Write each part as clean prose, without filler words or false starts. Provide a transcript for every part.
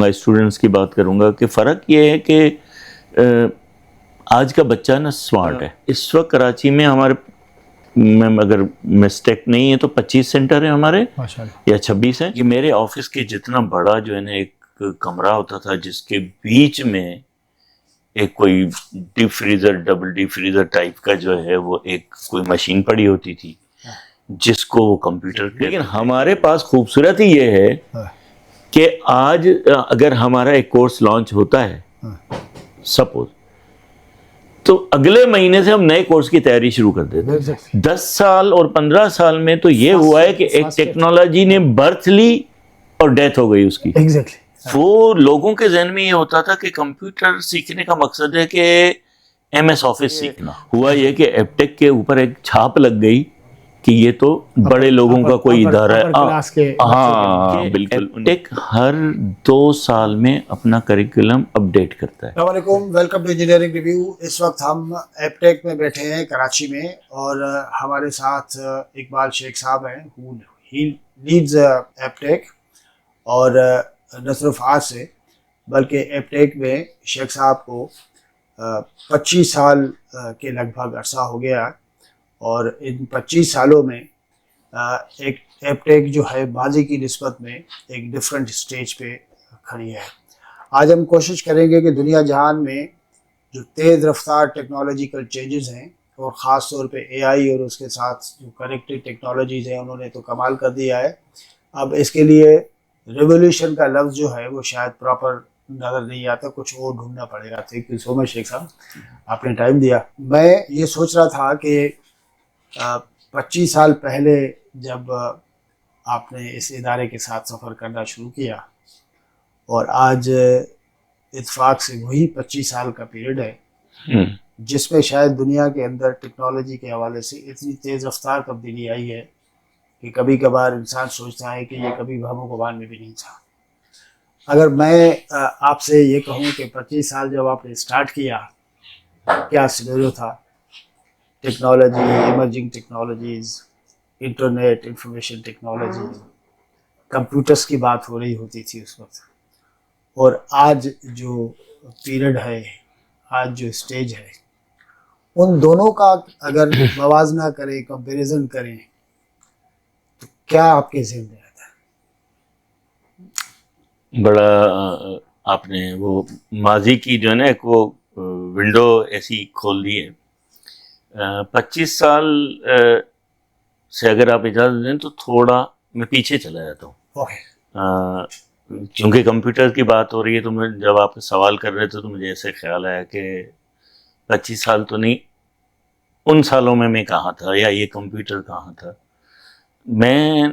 Students کی بات کروں گا کہ فرق یہ ہے کہ آج کا بچہ نا سمارٹ ہے. اس وقت کراچی میں ہمارے اگر مسٹیک نہیں ہے تو 25 سینٹر ہیں ہمارے یا 26 ہیں. یہ میرے آفس کے جتنا بڑا جو ہے نا ایک کمرہ ہوتا تھا جس کے بیچ میں ایک کوئی deep freezer double deep freezer type کا جو ہے وہ ایک کوئی مشین پڑی ہوتی تھی جس کو وہ کمپیوٹر. لیکن ہمارے پاس خوبصورتی یہ ہے کہ آج اگر ہمارا ایک کورس لانچ ہوتا ہے سپوز تو اگلے مہینے سے ہم نئے کورس کی تیاری شروع کر دیتے ہیں. 10 سال اور 15 سال میں تو یہ ہوا ہے کہ ایک ٹیکنالوجی نے برتھ لی اور ڈیتھ ہو گئی اس کی. وہ لوگوں کے ذہن میں یہ ہوتا تھا کہ کمپیوٹر سیکھنے کا مقصد ہے کہ ایم ایس آفس سیکھنا. ہوا یہ کہ ایپ ٹیک کے اوپر ایک چھاپ لگ گئی کہ یہ تو بڑے لوگوں کا کوئی ادارہ ہے. ہاں بالکل. ٹیک ہر 2 سال میں اپنا کریکولم اپڈیٹ کرتا ہے. السلام علیکم، ویلکم ٹو انجینئرنگ ریویو. اس وقت ہم ایپ ٹیک میں بیٹھے ہیں کراچی میں، اور ہمارے ساتھ اقبال شیخ صاحب ہیں ہی لیڈز ایپ ٹیک، اور نہ صرف آج سے بلکہ ایپ ٹیک میں شیخ صاحب کو 25 سال کے لگ بھگ عرصہ ہو گیا، اور ان 25 سالوں میں ایک ایپ ٹیک جو ہے ماضی کی نسبت میں ایک ڈیفرنٹ سٹیج پہ کھڑی ہے. آج ہم کوشش کریں گے کہ دنیا جہان میں جو تیز رفتار ٹیکنالوجیکل چینجز ہیں، اور خاص طور پہ اے آئی اور اس کے ساتھ جو کنیکٹڈ ٹیکنالوجیز ہیں انہوں نے تو کمال کر دیا ہے. اب اس کے لیے ریولیوشن کا لفظ جو ہے وہ شاید پراپر نظر نہیں آتا، کچھ اور ڈھونڈنا پڑے گا. تھینک یو سو مچ شیخ صاحب، آپ نے ٹائم دیا. میں یہ سوچ رہا تھا کہ 25 سال پہلے جب آپ نے اس ادارے کے ساتھ سفر کرنا شروع کیا، اور آج اتفاق سے وہی 25 سال کا پیریڈ ہے جس میں شاید دنیا کے اندر ٹیکنالوجی کے حوالے سے اتنی تیز رفتار تبدیلی آئی ہے کہ کبھی کبھار انسان سوچتا ہے کہ یہ کبھی وہم و گمان میں بھی نہیں تھا. اگر میں آپ سے یہ کہوں کہ 25 سال جب آپ نے اسٹارٹ کیا، کیا سینیریو تھا؟ Technology, emerging technologies, internet, information technology, computers کی بات ہو رہی ہوتی تھی اس وقت، اور آج جو پیریڈ ہے، آج جو اسٹیج ہے، ان دونوں کا اگر موازنہ کریں، کمپیریزن کریں، تو کیا آپ کے ذہن میں آتا ہے؟ بڑا آپ نے وہ ماضی کی جو ہے نا ایک وہ ونڈو ایسی کھول دی ہے. 25 سال سے اگر آپ اجازت دیں تو تھوڑا میں پیچھے چلا جاتا ہوں. چونکہ کمپیوٹر کی بات ہو رہی ہے تو میں جب آپ سوال کر رہے تھے تو مجھے ایسے خیال آیا کہ 25 سال تو نہیں، ان سالوں میں کہاں تھا یا یہ کمپیوٹر کہاں تھا. میں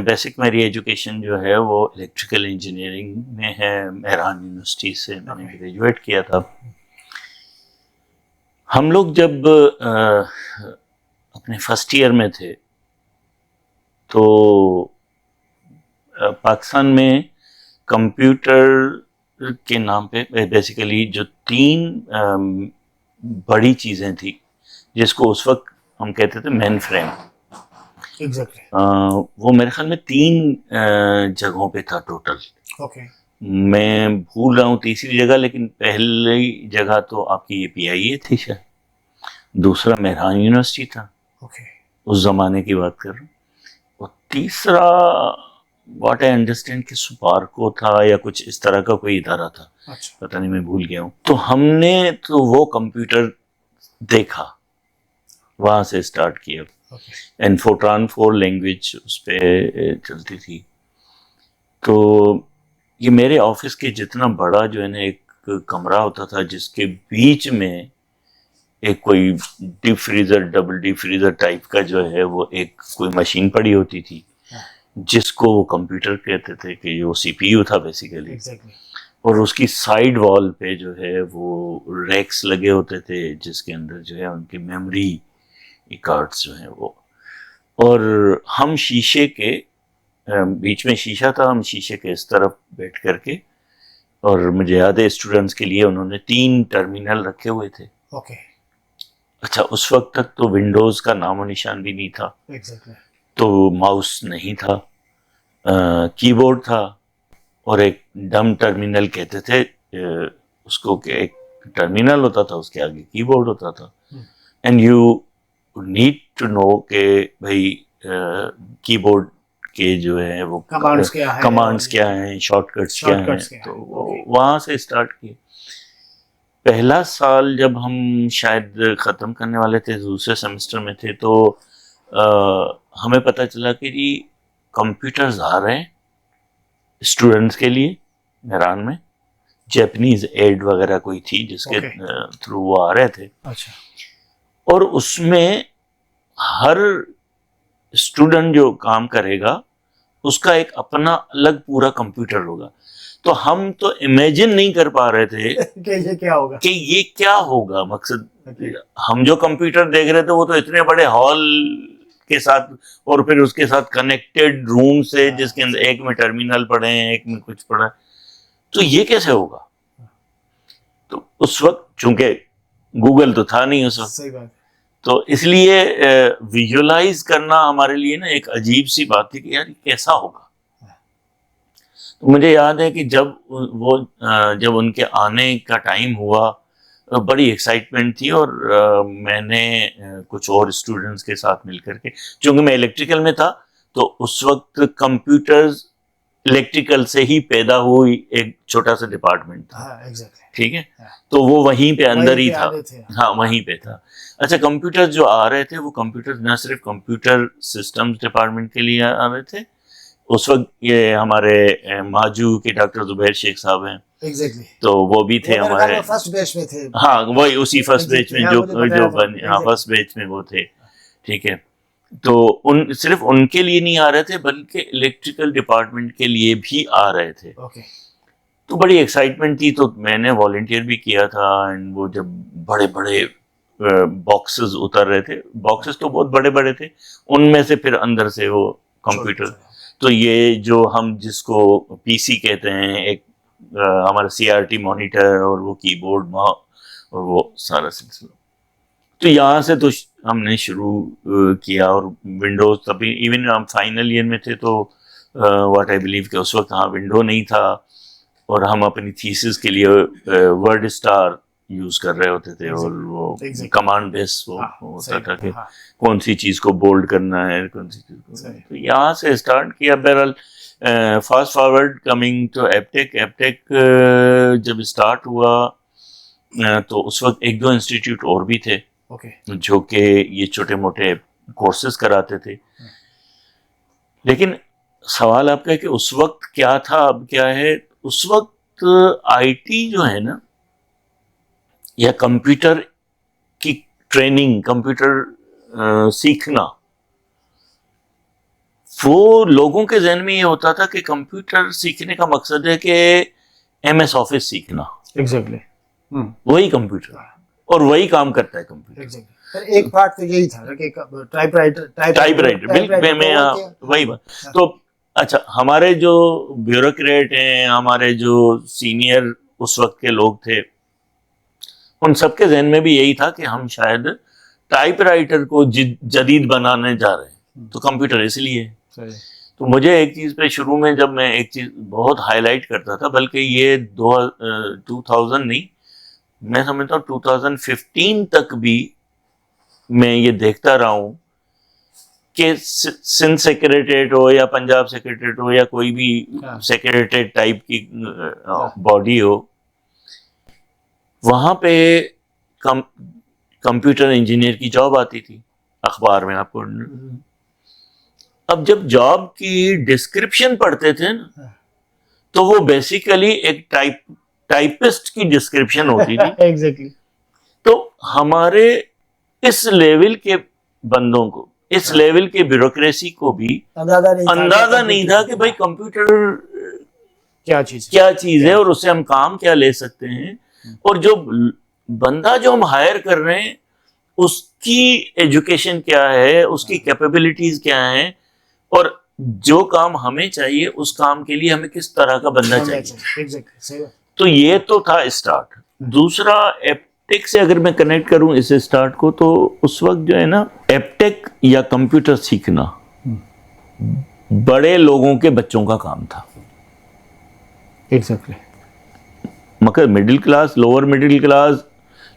بیسک میری ایجوکیشن جو ہے وہ الیکٹریکل انجینئرنگ میں ہے. مہران یونیورسٹی سے میں نے گریجویٹ کیا تھا. ہم لوگ جب اپنے فرسٹ ایئر میں تھے تو پاکستان میں کمپیوٹر کے نام پہ بیسیکلی جو 3 بڑی چیزیں تھیں جس کو اس وقت ہم کہتے تھے مین فریم. وہ میرے خیال میں 3 جگہوں پہ تھا ٹوٹل. میں بھول رہا ہوں تیسری جگہ، لیکن پہلی جگہ تو آپ کی یہ پی آئی اے تھی شاید، دوسرا مہران یونیورسٹی تھا، اس زمانے کی بات کر رہا ہوں، اور تیسرا واٹ آئی انڈرسٹینڈ کہ سپارکو تھا یا کچھ اس طرح کا کوئی ادارہ تھا، پتہ نہیں میں بھول گیا ہوں. تو ہم نے تو وہ کمپیوٹر دیکھا، وہاں سے اسٹارٹ کیا. اینڈ فورٹران 4 لینگویج اس پہ چلتی تھی. تو یہ میرے آفس کے جتنا بڑا جو ہے نا ایک کمرہ ہوتا تھا جس کے بیچ میں ایک کوئی deep freezer double deep freezer type کا جو ہے وہ ایک کوئی مشین پڑی ہوتی تھی جس کو وہ کمپیوٹر کہتے تھے، کہ وہ سی پی یو تھا بیسیکلی. اور اس کی سائڈ وال پہ جو ہے وہ ریکس لگے ہوتے تھے جس کے اندر جو ہے ان کی میموری کارڈز جو ہیں وہ. اور ہم شیشے کے بیچ میں شیشہ تھا، ہم شیشے کے اس طرف بیٹھ کر کے، اور مجھے یاد ہے اسٹوڈنٹس کے لیے انہوں نے 3 ٹرمینل رکھے ہوئے تھے. اچھا اس وقت تک تو ونڈوز کا نام و نشان بھی نہیں تھا، تو ماؤس نہیں تھا، کی بورڈ تھا، اور ایک ڈم ٹرمینل کہتے تھے اس کو, کہ ایک ٹرمینل ہوتا تھا, اس کے آگے کی بورڈ ہوتا تھا, and you need to know کہ بھائی کی بورڈ کے جو ہے وہ کمانڈس کیا ہیں, شارٹ کٹس کیا ہیں. تو وہاں سے اسٹارٹ کیے. پہلا سال جب ہم شاید ختم کرنے والے تھے, دوسرے سیمسٹر میں تھے, تو ہمیں پتہ چلا کہ جی کمپیوٹرز آ رہے ہیں اسٹوڈنٹس کے لیے میران میں. جیپنیز ایڈ وغیرہ کوئی تھی جس کے تھرو وہ آ رہے تھے. اور اس میں ہر اسٹوڈنٹ جو کام کرے گا اس کا ایک اپنا الگ پورا کمپیوٹر ہوگا. تو ہم تو امیجن نہیں کر پا رہے تھے کہ یہ کیا ہوگا. مقصد ہم جو کمپیوٹر دیکھ رہے تھے وہ تو اتنے بڑے ہال کے ساتھ, اور پھر اس کے ساتھ کنیکٹڈ روم سے جس کے اندر ایک میں ٹرمینل پڑے ہیں, ایک میں کچھ پڑا ہے. تو یہ کیسے ہوگا؟ تو اس وقت چونکہ گوگل تو تھا نہیں اس وقت, تو اس لیے ویژولائز کرنا ہمارے لیے نا ایک عجیب سی بات تھی کہ یار کیسا ہوگا. تو مجھے یاد ہے کہ جب ان کے آنے کا ٹائم ہوا بڑی ایکسائٹمنٹ تھی, اور میں نے کچھ اور اسٹوڈنٹس کے ساتھ مل کر کے, چونکہ میں الیکٹریکل میں تھا تو اس وقت کمپیوٹرز الیکٹریکل سے ہی پیدا ہوئی ایک چھوٹا سا ڈپارٹمنٹ تھا. ٹھیک ہے, تو وہ وہیں پہ اندر ہی تھا. ہاں وہیں پہ تھا. اچھا, کمپیوٹر جو آ رہے تھے وہ کمپیوٹر نہ صرف کمپیوٹر سسٹمز ڈپارٹمنٹ کے لیے آ رہے تھے. اس وقت یہ ہمارے ماجو کے ڈاکٹر زبیر شیخ صاحب ہیں, تو وہ بھی تھے ہمارے فرسٹ بیچ میں تھے. ہاں وہی اسی فرسٹ بیچ میں جو فرسٹ بیچ میں وہ تھے. ٹھیک ہے, تو صرف ان کے لیے نہیں آ رہے تھے بلکہ الیکٹریکل ڈپارٹمنٹ کے لیے بھی آ رہے تھے. تو بڑی ایکسائٹمنٹ تھی. تو میں نے والنٹیئر بھی کیا تھا. اینڈ وہ جب بڑے بڑے باکسز اتر رہے تھے, باکسز تو بہت بڑے بڑے تھے, ان میں سے پھر اندر سے وہ کمپیوٹر. تو یہ جو ہم جس کو پی سی کہتے ہیں, ایک ہمارا سی آر ٹی مانیٹر اور وہ کی بورڈ اور وہ سارا سلسلہ. تو یہاں سے تو ہم نے شروع کیا. اور ونڈوز تبھی ایون ہم فائنل ایئر میں تھے تو واٹ آئی بلیو کہ اس وقت ہاں ونڈو نہیں تھا, اور ہم اپنی تھیسس کے لیے ورڈ اسٹار یوز کر رہے ہوتے تھے, اور وہ کمانڈ بیس وہ ہوتا تھا کہ کون سی چیز کو بولڈ کرنا ہے, کون سی چیز کو. تو یہاں سے اسٹارٹ کیا. بہرحال فاسٹ فارورڈ کمنگ ٹو ایپٹیک. ایپٹیک جب اسٹارٹ ہوا تو اس وقت ایک دو انسٹیٹیوٹ اور بھی تھے جو کہ یہ چھوٹے موٹے کورسز کراتے تھے. لیکن سوال آپ کا ہے کہ اس وقت کیا تھا, اب کیا ہے. اس وقت آئی ٹی جو ہے نا, یا کمپیوٹر کی ٹریننگ, کمپیوٹر سیکھنا, وہ لوگوں کے ذہن میں یہ ہوتا تھا کہ کمپیوٹر سیکھنے کا مقصد ہے کہ ایم ایس آفس سیکھنا. وہی کمپیوٹر اور وہی کام کرتا ہے کمپیوٹر. ایک پارٹ تو یہی تھا کہ ٹائپ رائٹر بالکل میں وہی بات. تو اچھا, ہمارے جو بیوروکریٹ ہیں, ہمارے جو سینئر اس وقت کے لوگ تھے, ان سب کے ذہن میں بھی یہی تھا کہ ہم شاید ٹائپ رائٹر کو جدید بنانے جا رہے ہیں, تو کمپیوٹر اس لیے. تو مجھے ایک چیز پہ شروع میں جب میں ایک چیز بہت ہائی لائٹ کرتا تھا, بلکہ یہ 2000 نہیں, میں سمجھتا ہوں 2015 تک بھی میں یہ دیکھتا رہا ہوں کہ سندھ سیکریٹریٹ ہو یا پنجاب سیکریٹریٹ ہو یا کوئی بھی سیکریٹریٹ ٹائپ کی باڈی ہو, وہاں پہ کمپیوٹر انجینئر کی جاب آتی تھی اخبار میں. آپ کو اب جب جاب کی ڈسکرپشن پڑھتے تھے نا, تو وہ بیسیکلی ایک ٹائپسٹ کی ڈسکرپشن ہوتی تھی. تو ہمارے اس لیول کے بندوں کو, اس لیول کے بیوروکریسی کو بھی اندازہ نہیں تھا کہ بھائی کمپیوٹر کیا چیز ہے اور اس سے ہم کام کیا لے سکتے ہیں, اور جو بندہ جو ہم ہائر کر رہے ہیں اس کی ایجوکیشن کیا ہے, اس کی کیپیبلٹیز کیا ہیں, اور جو کام ہمیں چاہیے اس کام کے لیے ہمیں کس طرح کا بندہ چاہیے. تو یہ تو تھا اسٹارٹ. دوسرا ایپٹیک سے اگر میں کنیکٹ کروں اس اسٹارٹ کو, تو اس وقت جو ہے نا ایپٹیک یا کمپیوٹر سیکھنا بڑے لوگوں کے بچوں کا کام تھا. ایگزیکٹلی. مگر مڈل کلاس،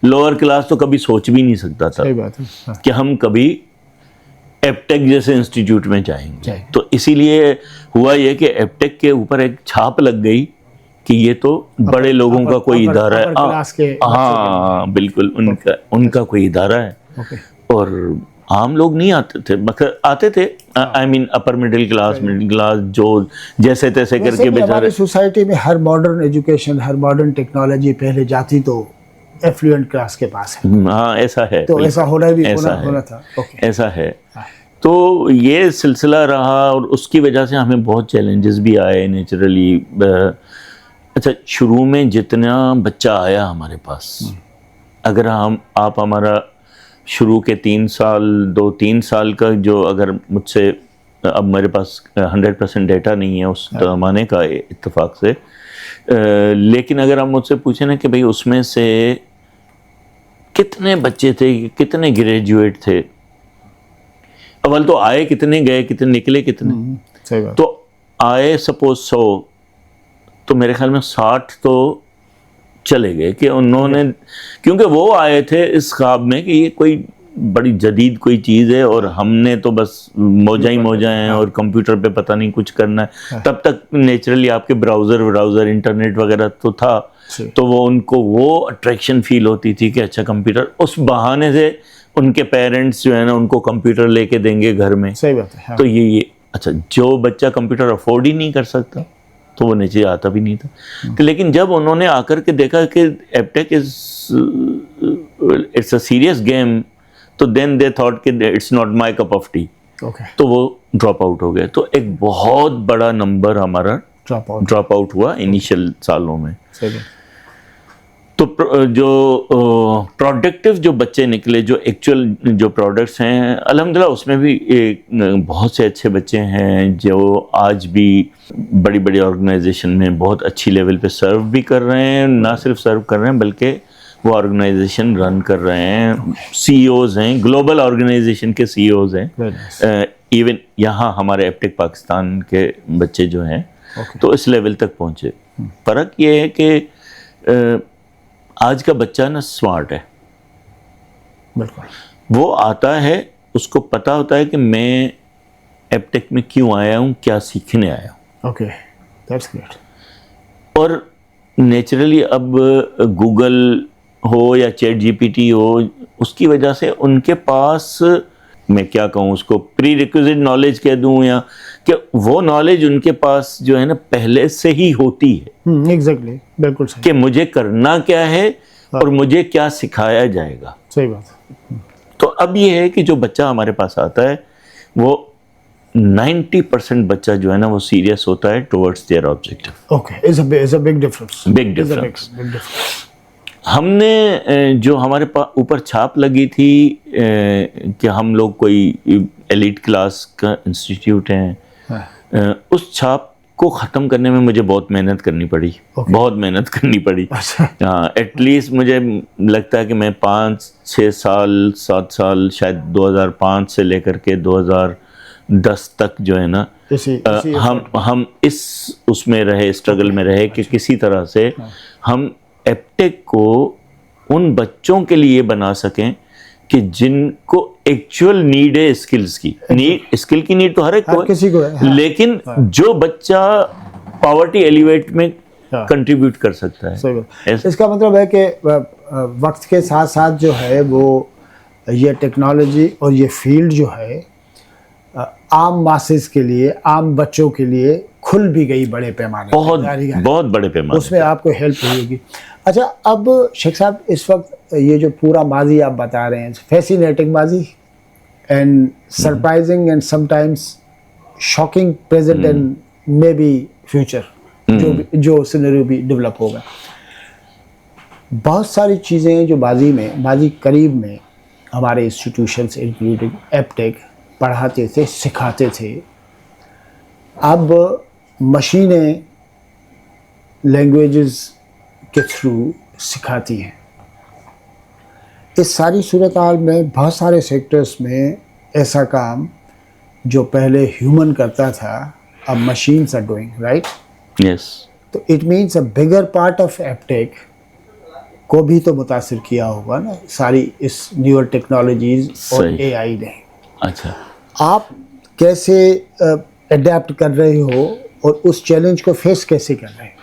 لوور کلاس تو کبھی سوچ بھی نہیں سکتا تھا صحیح بات ہے کہ ہم کبھی ایپٹیک جیسے انسٹیٹیوٹ میں جائیں گے. تو اسی لیے ہوا یہ کہ ایپٹیک کے اوپر ایک چھاپ لگ گئی کہ یہ تو بڑے لوگوں کا کوئی ادارہ ہے. ہاں بالکل، ان کا کوئی ادارہ ہے. اور عام لوگ نہیں آتے تھے، مگر آتے تھے آئی مین اپر مڈل کلاس جو جیسے تیسے کر کے بیچارے. ہماری سوسائٹی میں ہر ماڈرن ایجوکیشن، ہر ماڈرن ٹیکنالوجی پہلے جاتی تو ایفلوئنٹ کلاس کے پاس ہے. ہاں ایسا ہے، تو ایسا ہونا تھا. ایسا ہے. تو یہ سلسلہ رہا اور اس کی وجہ سے ہمیں بہت چیلنجز بھی آئے نیچرلی. اچھا، شروع میں جتنا بچہ آیا ہمارے پاس، اگر آپ ہمارا شروع کے 2-3 سال کا جو، اگر مجھ سے، اب میرے پاس 100% ڈیٹا نہیں ہے اس زمانے کا اتفاق سے، لیکن اگر آپ مجھ سے پوچھیں نا کہ بھئی اس میں سے کتنے بچے تھے، کتنے گریجویٹ تھے، اول تو آئے کتنے، گئے کتنے، نکلے کتنے. تو آئے سپوز 100، تو میرے خیال میں 60 تو چلے گئے کہ انہوں نے، کیونکہ وہ آئے تھے اس خواب میں کہ یہ کوئی بڑی جدید کوئی چیز ہے اور ہم نے تو بس موجہ ہیں اور کمپیوٹر پہ پتہ نہیں کچھ کرنا ہے. تب تک نیچرلی آپ کے براؤزر انٹرنیٹ وغیرہ تو تھا، تو وہ ان کو وہ اٹریکشن فیل ہوتی تھی کہ اچھا کمپیوٹر، اس بہانے سے ان کے پیرنٹس جو ہے نا ان کو کمپیوٹر لے کے دیں گے گھر میں. صحیح بات ہے. تو یہ اچھا، جو بچہ کمپیوٹر افورڈ ہی نہیں کر سکتا تو وہ نیچے آتا بھی نہیں تھا. لیکن جب انہوں نے آ کر کے دیکھا کہ Aptech it's a serious game, تو دین دے تھاٹ کہ it's not my cup of tea, تو وہ ڈراپ آؤٹ ہو گئے. تو ایک بہت بڑا نمبر ہمارا ڈراپ آؤٹ ہوا انیشیل سالوں میں. تو جو پروڈکٹیو جو بچے نکلے، جو ایکچوئل جو پروڈکٹس ہیں، الحمدللہ اس میں بھی بہت سے اچھے بچے ہیں جو آج بھی بڑی بڑی آرگنائزیشن میں بہت اچھی لیول پہ سرو بھی کر رہے ہیں. نہ صرف سرو کر رہے ہیں بلکہ وہ آرگنائزیشن رن کر رہے ہیں. سی اوز ہیں، گلوبل آرگنائزیشن کے سی اوز ہیں. ایون یہاں ہمارے ایپٹیک پاکستان کے بچے جو ہیں تو اس لیول تک پہنچے. فرق یہ ہے کہ آج کا بچہ نا سمارٹ ہے. وہ آتا ہے، اس کو پتا ہوتا ہے کہ میں ایپٹیک میں کیوں آیا ہوں، کیا سیکھنے آیا ہوں. اور نیچرلی اب گوگل ہو یا چیٹ جی پی ٹی ہو، اس کی وجہ سے ان کے پاس، میں کیا کہوں اس کو، پری ریکوزٹ نالج کہہ دوں، یا کہ وہ نالج ان کے پاس جو ہے نا پہلے سے ہی ہوتی ہے. ایگزیکٹلی، بالکل صحیح، کہ مجھے کرنا کیا ہے اور مجھے کیا سکھایا جائے گا. صحیح بات. تو اب یہ ہے کہ جو بچہ ہمارے پاس آتا ہے وہ 90% بچہ جو ہے نا وہ سیریس ہوتا ہے towards their objective. It's a big difference. Big difference. ہم نے جو ہمارے اوپر چھاپ لگی تھی کہ ہم لوگ کوئی ایلیٹ کلاس کا انسٹیٹیوٹ ہیں، اس چھاپ کو ختم کرنے میں مجھے بہت محنت کرنی پڑی. بہت محنت کرنی پڑی. ہاں، ایٹ لیسٹ مجھے لگتا ہے کہ میں 5-6 سال 7 سال شاید 2005 سے لے کر کے 2010 تک جو ہے نا ہم اس میں رہے، اسٹرگل میں رہے کہ کسی طرح سے ہم ایپٹیک کو ان بچوں کے لیے بنا سکیں کہ جن کو ایکچوئل نیڈ ہے اسکلز کی. اسکل کی نیڈ تو ہر ایک کو ہے، لیکن جو بچہ پاورٹی ایلیویٹ میں کنٹریبیوٹ کر سکتا ہے. اس کا مطلب ہے کہ وقت کے ساتھ ساتھ جو ہے وہ یہ ٹیکنالوجی اور یہ فیلڈ جو ہے عام ماسز کے لیے، عام بچوں کے لیے کھل بھی گئی بڑے پیمانے، بہت بڑے پیمانے، اس میں آپ کو ہیلپ ہوئی ہوگی. اچھا، اب شیخ صاحب اس وقت یہ جو پورا ماضی آپ بتا رہے ہیں، فیسینیٹنگ ماضی and surprising and sometimes shocking present and maybe future, جو سینیریو بھی ڈیولپ ہوگا. بہت ساری چیزیں جو ماضی قریب میں ہمارے انسٹیٹیوشنس انکلوڈنگ ایپٹیک پڑھاتے تھے، سکھاتے تھے، اب مشینیں لینگویجز کے تھرو سکھاتی ہیں. اس ساری صورتحال میں بہت سارے سیکٹرز میں ایسا کام جو پہلے ہیومن کرتا تھا اب machines are doing, right? Yes. تو it means a bigger part of Aptech کو بھی تو متاثر کیا ہوگا نا ساری اس نیور ٹیکنالوجیز اور اے آئی نے. اچھا, آپ کیسے اڈیپٹ کر رہے ہو اور اس چیلنج کو فیس کیسے کر رہے ہیں؟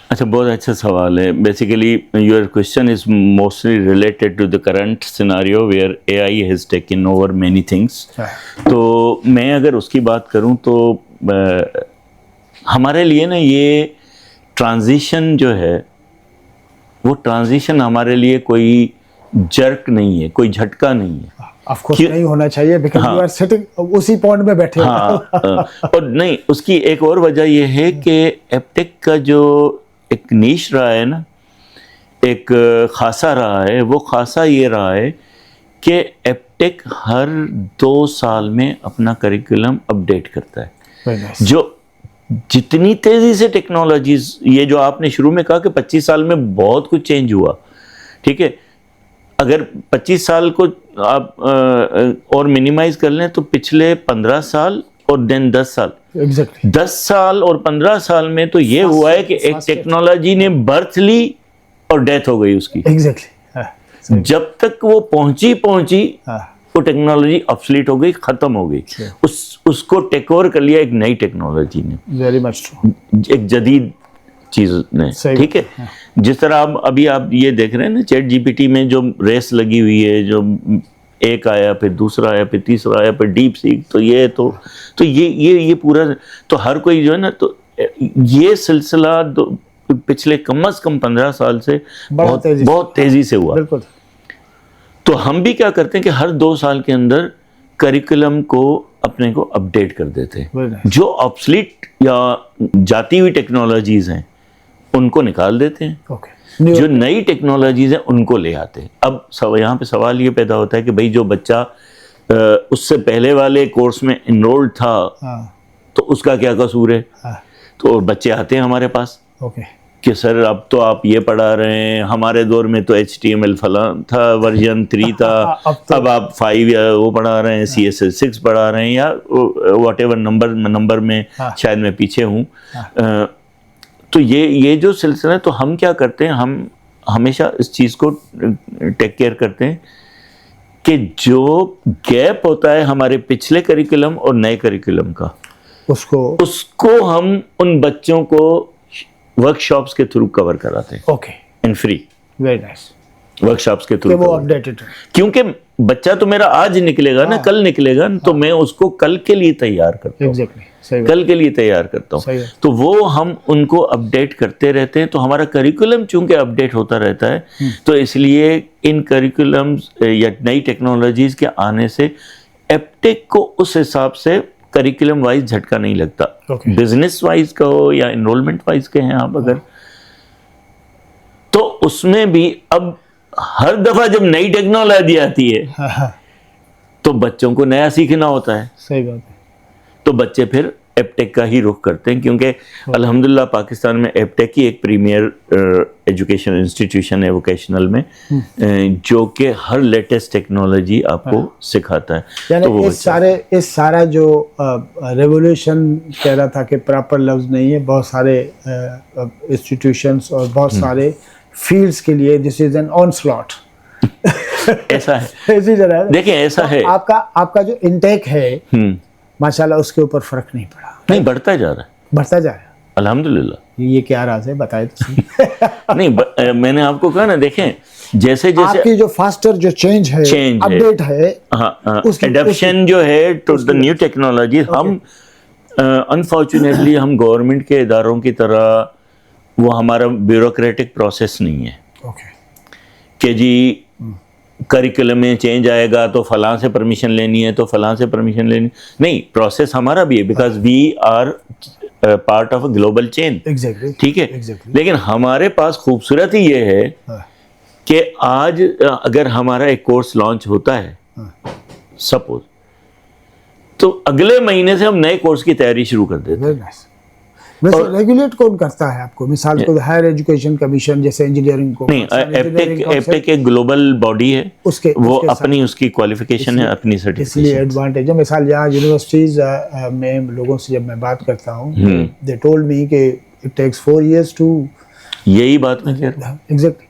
اچھا, بہت اچھا سوال ہے. Basically your question is mostly related to the current scenario where A I has taken over many things. تو میں اگر اس کی بات کروں تو ہمارے لیے نا یہ ٹرانزیشن جو ہے وہ ٹرانزیشن ہمارے لیے کوئی جرک نہیں ہے, کوئی جھٹکا نہیں ہے. آف کورس نہیں ہونا چاہیے بیکاز یو آر سٹنگ اسی پوائنٹ میں بیٹھے. اور نہیں, اس کی ایک اور وجہ یہ ہے کہ ایپٹیک کا جو ایک نیش رہا ہے نا, ایک خاصہ رہا ہے, وہ خاصہ یہ رہا ہے کہ ایپٹیک ہر 2 سال میں اپنا کریکولم اپڈیٹ کرتا ہے. جو جتنی تیزی سے ٹیکنالوجیز, یہ جو آپ نے شروع میں کہا کہ 25 سال میں بہت کچھ چینج ہوا, ٹھیک ہے, اگر 25 سال کو آپ اور منیمائز کر لیں تو پچھلے 15 سال اور دین 10 سال, 10 سال اور 15 سال میں تو یہ ہوا ہے کہ ایک ٹیکنالوجی نے برتھ لی اور ڈیتھ ہو گئی اس کی. جب تک وہ پہنچی وہ ٹیکنالوجی obsolete ہو گئی, ختم ہو گئی. اس کو ٹیک اوور کر لیا ایک نئی ٹیکنالوجی نے, ویری مچ ٹرو, ایک جدید چیز نے, ٹھیک ہے. جس طرح اب آپ یہ دیکھ رہے ہیں نا چیٹ جی پی ٹی میں جو ریس لگی ہوئی ہے, جو ایک آیا پھر دوسرا آیا پھر تیسرا آیا پھر ڈیپ سیک, تو یہ پورا تو ہر کوئی جو ہے نا, تو یہ سلسلہ پچھلے کم از کم 15 سال سے بہت تیزی سے ہوا. بالکل. تو ہم بھی کیا کرتے ہیں کہ ہر 2 سال کے اندر کریکولم کو اپنے کو اپڈیٹ کر دیتے ہیں. جو آبسلیٹ یا جاتی ہوئی ٹیکنالوجیز ہیں ان کو نکال دیتے ہیں, جو نئی ٹیکنالوجیز ہیں ان کو لے آتے ہیں. اب یہاں پہ سوال یہ پیدا ہوتا ہے کہ بھئی جو بچہ اس سے پہلے والے کورس میں انرولڈ تھا تو اس کا کیا قصور ہے. تو بچے آتے ہیں ہمارے پاس کہ سر اب تو آپ یہ پڑھا رہے ہیں, ہمارے دور میں تو HTML فلاں تھا, ورژن 3 تھا, اب آپ 5 یا وہ پڑھا رہے ہیں, CSS 6 پڑھا رہے ہیں, یا واٹ ایور نمبر میں شاید میں پیچھے ہوں. تو یہ جو سلسلہ ہے, تو ہم کیا کرتے ہیں, ہم ہمیشہ اس چیز کو ٹیک کیئر کرتے ہیں کہ جو گیپ ہوتا ہے ہمارے پچھلے کریکولم اور نئے کریکولم کا, اس کو ہم ان بچوں کو ورک شاپس کے تھرو کور کراتے ہیں. Okay, and free. Very nice. Work shops کے تھرو وہ اپڈیٹڈ, کیونکہ بچہ تو میرا آج نکلے گا نا, کل نکلے گا, تو میں اس کو کل کے لیے تیار کرتا ہوں, کل کے لیے تیار کرتا ہوں. تو وہ ہم ان کو اپڈیٹ کرتے رہتے ہیں. تو ہمارا کریکولم چونکہ اپڈیٹ ہوتا رہتا ہے, تو اس لیے ان کریکولمز یا نئی ٹیکنالوجیز کے آنے سے ایپٹیک کو اس حساب سے کریکولم وائز جھٹکا نہیں لگتا. بزنس وائز کا ہو یا انرولمنٹ وائز کے ہیں آپ اگر, تو اس میں بھی اب ہر دفعہ جب نئی ٹیکنالوجی آتی ہے تو بچوں کو نیا سیکھنا ہوتا ہے. صحیح بات ہے. تو بچے پھر ایپٹیک کا ہی رخ کرتے ہیں, کیونکہ الحمدللہ پاکستان میں ایپٹیک ہی ایک پریمیئر ایجوکیشن انسٹیٹیوشن ہے ووکیشنل میں, جو کہ ہر لیٹسٹ ٹیکنالوجی آپ کو سکھاتا ہے. یعنی اس سارا جو ریولیوشن کہہ رہا تھا کہ پراپر لفظ نہیں ہے, بہت سارے انسٹیٹیوشنس اور بہت سارے فیلڈس کے لیے دس از این آن سلاٹ. ایسا ہے, دیکھیں ایسا ہے, آپ کا جو انٹیک ہے ماشاءاللہ اس کے اوپر فرق نہیں پڑا. نہیں, بڑھتا جا رہا ہے الحمدللہ. یہ کیا راز ہے بتائے تو. نہیں, میں نے آپ کو کہا نا, دیکھیں جیسے آپ کی جو فاسٹر جو چینج ہے, اپڈیٹ ہے, ایڈاپشن جو ہے ٹو دی نیو ٹیکنالوجی, ہم انفارچونیٹلی ہم گورنمنٹ کے اداروں کی طرح وہ ہمارا بیوروکریٹک پروسیس نہیں ہے کہ جی کریکولم میں چینج آئے گا تو فلاں سے پرمیشن لینی ہے تو فلاں سے پرمیشن لینی. نہیں, پروسیس ہمارا بھی ہے because we are part of a global chain. ٹھیک ہے, لیکن ہمارے پاس خوبصورتی یہ ہے کہ آج اگر ہمارا ایک کورس لانچ ہوتا ہے سپوز, تو اگلے مہینے سے ہم نئے کورس کی تیاری شروع کر دیتے ہیں. ریگولیٹ کون کرتا ہے آپ کو؟ مثال کو ہائر ایجوکیشن کمیشن جیسے انجینئرنگ کو. نہیں, ایپٹیک ایک گلوبل باڈی ہے, وہ اپنی اس کی کوالیفیکیشن ہے, اپنی سرٹیفکیشن. اس لیے ایڈوانٹیج ہے. مثال یہاں یونیورسٹیز میں لوگوں سے جب میں بات کرتا ہوں, دے ٹولڈ می کہ it takes 4 years to. یہی بات میں کہہ رہا ہوں. Exactly.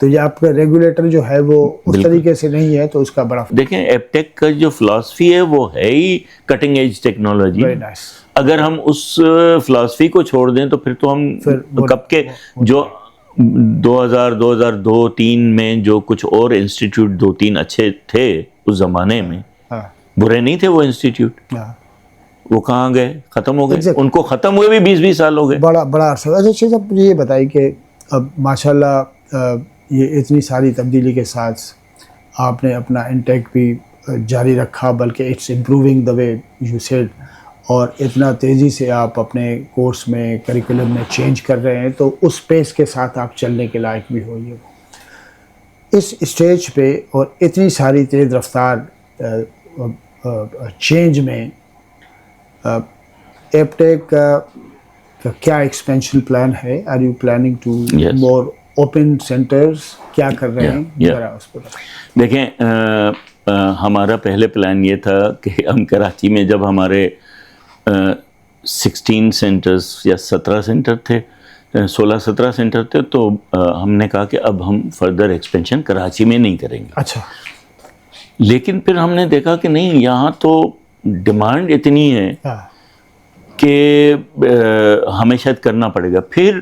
تو یہ آپ کا ریگولیٹر جو ہے وہ اس طریقے سے نہیں ہے تو اس کا بڑا. دیکھیں ایپ ٹیک کا جو فلاسفی ہے وہ ہے ہی کٹنگ ایج ٹیکنالوجی. اگر ہم اس فلاسفی کو چھوڑ دیں تو پھر تو ہم کب کے جو 2002-2003 میں جو کچھ اور انسٹیٹیوٹ 2-3 اچھے تھے اس زمانے میں, برے نہیں تھے وہ انسٹیٹیوٹ, وہ کہاں گئے, ختم ہو گئے. ان کو ختم ہوئے بھی 20-20 سال ہو گئے. بڑا عرصہ. اچھا صاحب یہ بتائیے کہ اب ماشاءاللہ یہ اتنی ساری تبدیلی کے ساتھ آپ نے اپنا انٹیک بھی جاری رکھا, بلکہ it's improving the way you said, اور اتنا تیزی سے آپ اپنے کورس میں کریکولم میں چینج کر رہے ہیں, تو اس پیس کے ساتھ آپ چلنے کے لائق بھی ہوئیے. اس اسٹیج پہ اور اتنی ساری تیز رفتار چینج میں ایپ ٹیک کا کیا ایکسپینشن پلان ہے؟ Are you planning to more open centres, کیا کر رہے ہیں ذرا اس پر؟ دیکھیں ہمارا پہلے پلان یہ تھا کہ ہم کراچی میں جب ہمارے 16 سینٹرز یا 17 سینٹر تھے, 16-17 سینٹر تھے, تو ہم نے کہا کہ اب ہم فردر ایکسپینشن کراچی میں نہیں کریں گے. اچھا. لیکن پھر ہم نے دیکھا کہ نہیں, یہاں تو ڈیمانڈ اتنی ہے کہ ہمیں شاید کرنا پڑے گا. پھر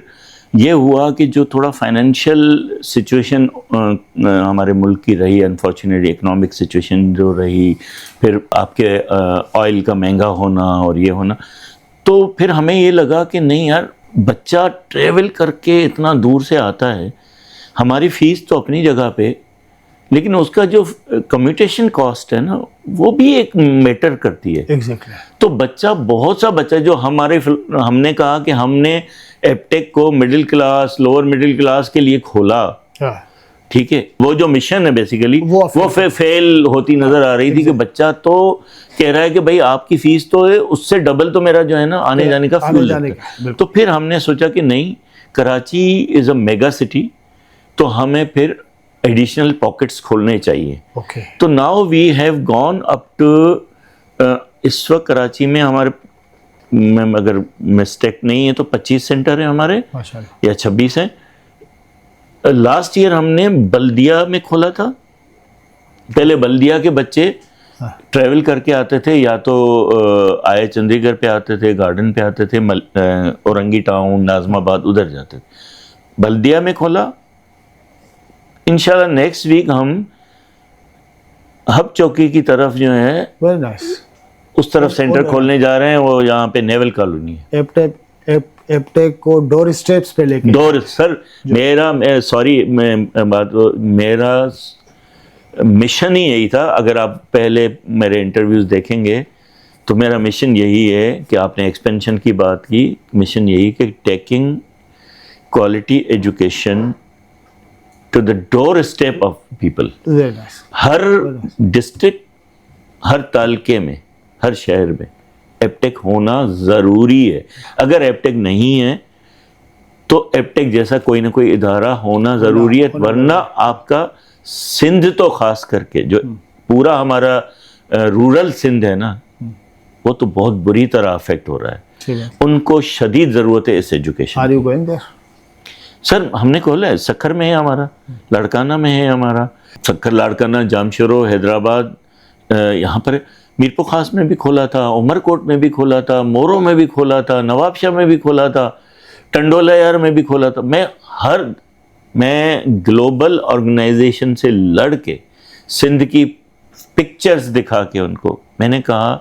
یہ ہوا کہ جو تھوڑا فائنینشیل سچویشن ہمارے ملک کی رہی, انفارچونیٹلی اکنامک سچویشن جو رہی, پھر آپ کے آئل کا مہنگا ہونا اور یہ ہونا, تو پھر ہمیں یہ لگا کہ نہیں یار, بچہ ٹریول کر کے اتنا دور سے آتا ہے, ہماری فیس تو اپنی جگہ پہ, لیکن اس کا جو کمیوٹیشن کاسٹ ہے نا وہ بھی ایک میٹر کرتی ہے. ایگزیکٹلی. تو بچہ, بہت سا بچہ جو ہم نے کہا کہ ہم نے ایپ ٹیک کو middle class, lower middle class کے لیے کھولا, ٹھیک ہے, وہ جو مشن ہے بیسیکلی وہ فیل ہوتی نظر آ رہی تھی کہ بچہ تو کہہ رہا ہے کہ بھائی آپ کی فیس تو ہے, اس سے ڈبل تو میرا جو ہے نا آنے جانے کا فیول ہے. تو پھر ہم نے سوچا کہ نہیں, Karachi is a mega city, تو ہمیں پھر ایڈیشنل پاکٹس کھولنے چاہیے. تو now we have gone up to, اس وقت کراچی میں ہمارے, اگر مسٹیک نہیں ہے تو 25 سینٹر ہیں ہمارے یا 26 ہیں. لاسٹ ایئر ہم نے بلدیہ میں کھولا تھا. پہلے بلدیہ کے بچے ٹریول کر کے آتے تھے, یا تو آئے چندی گڑھ پہ آتے تھے, گارڈن پہ آتے تھے, اورنگی ٹاؤن, ناظم آباد, ادھر جاتے تھے. بلدیہ میں کھولا. انشاءاللہ نیکسٹ ویک ہم ہب چوکی کی طرف جو ہے اس طرف سینٹر کھولنے جا رہے ہیں, وہ یہاں پہ نیول کالونی ہے. ایپ ٹیک کو ڈور اسٹیپس پہ لے کے سر میرا میرا مشن ہی یہی تھا. اگر آپ پہلے میرے انٹرویوز دیکھیں گے تو میرا مشن یہی ہے کہ آپ نے ایکسپینشن کی بات کی, مشن یہی کہ taking quality education to the doorstep of people. ہر ڈسٹرکٹ, ہر تعلقے میں, ہر شہر میں ایپ ٹیک ہونا ضروری ہے. اگر ایپ ٹیک نہیں ہے تو ایپ ٹیک جیسا کوئی نہ کوئی ادارہ ہونا ضروری ہے, ورنہ آپ کا سندھ تو خاص کر کے جو پورا ہمارا رورل سندھ ہے نا, وہ تو بہت بری طرح افیکٹ ہو رہا ہے. ان کو شدید ضرورت ہے اس ایجوکیشن. سر ہم نے کھولا ہے, سکھر میں ہے ہمارا, لاڑکانہ میں ہے ہمارا, سکھر, لاڑکانہ, جامشورو, حیدرآباد, یہاں پر میرپور خاص میں بھی کھولا تھا, عمر کوٹ میں بھی کھولا تھا, مورو میں بھی کھولا تھا, نواب شاہ میں بھی کھولا تھا, ٹنڈولا یار میں بھی کھولا تھا. میں گلوبل آرگنائزیشن سے لڑ کے سندھ کی پکچرز دکھا کے ان کو میں نے کہا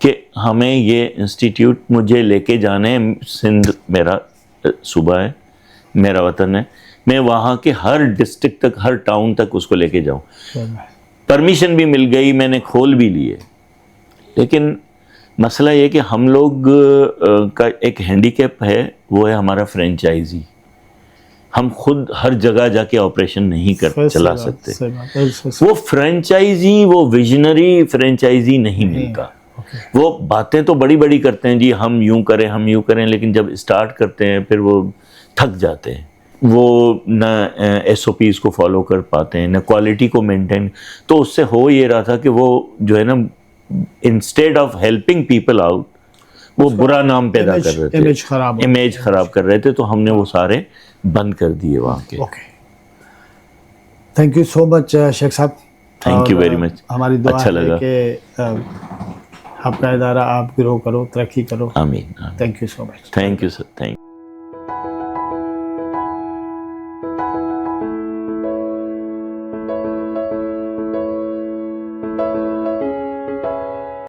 کہ ہمیں یہ انسٹیٹیوٹ مجھے لے کے جانے, سندھ میرا صوبہ ہے, میرا وطن ہے, میں وہاں کے ہر ڈسٹرکٹ تک, ہر ٹاؤن تک اس کو لے کے جاؤں. پرمیشن بھی مل گئی, میں نے کھول بھی لیے. لیکن مسئلہ یہ کہ ہم لوگ کا ایک ہینڈی کیپ ہے, وہ ہے ہمارا فرینچائزی. ہم خود ہر جگہ جا کے آپریشن نہیں چلا سکتے. وہ فرینچائزی, وہ ویژنری فرینچائزی نہیں ملتا. وہ باتیں تو بڑی بڑی کرتے ہیں, جی ہم یوں کریں, ہم یوں کریں, لیکن جب اسٹارٹ کرتے ہیں پھر وہ تھک جاتے ہیں. وہ نہ ایس او پیز کو فالو کر پاتے ہیں, نہ کوالٹی کو مینٹین. تو اس سے ہو یہ رہا تھا کہ وہ جو ہے نا, instead of helping people out, وہ برا نام پیدا کر رہے تھے, امیج خراب کر رہے تھے, تو ہم نے وہ سارے بند کر دیے وہاں کے. اوکے, تھینک یو سو مچ شیخ صاحب, تھینک یو ویری مچ, ہماری دعا اچھا لگا. ہے کہ آپ کا ادارہ آپ گرو کرو, ترقی کرو. آمین. Thank you so much. Thank you sir, thank you.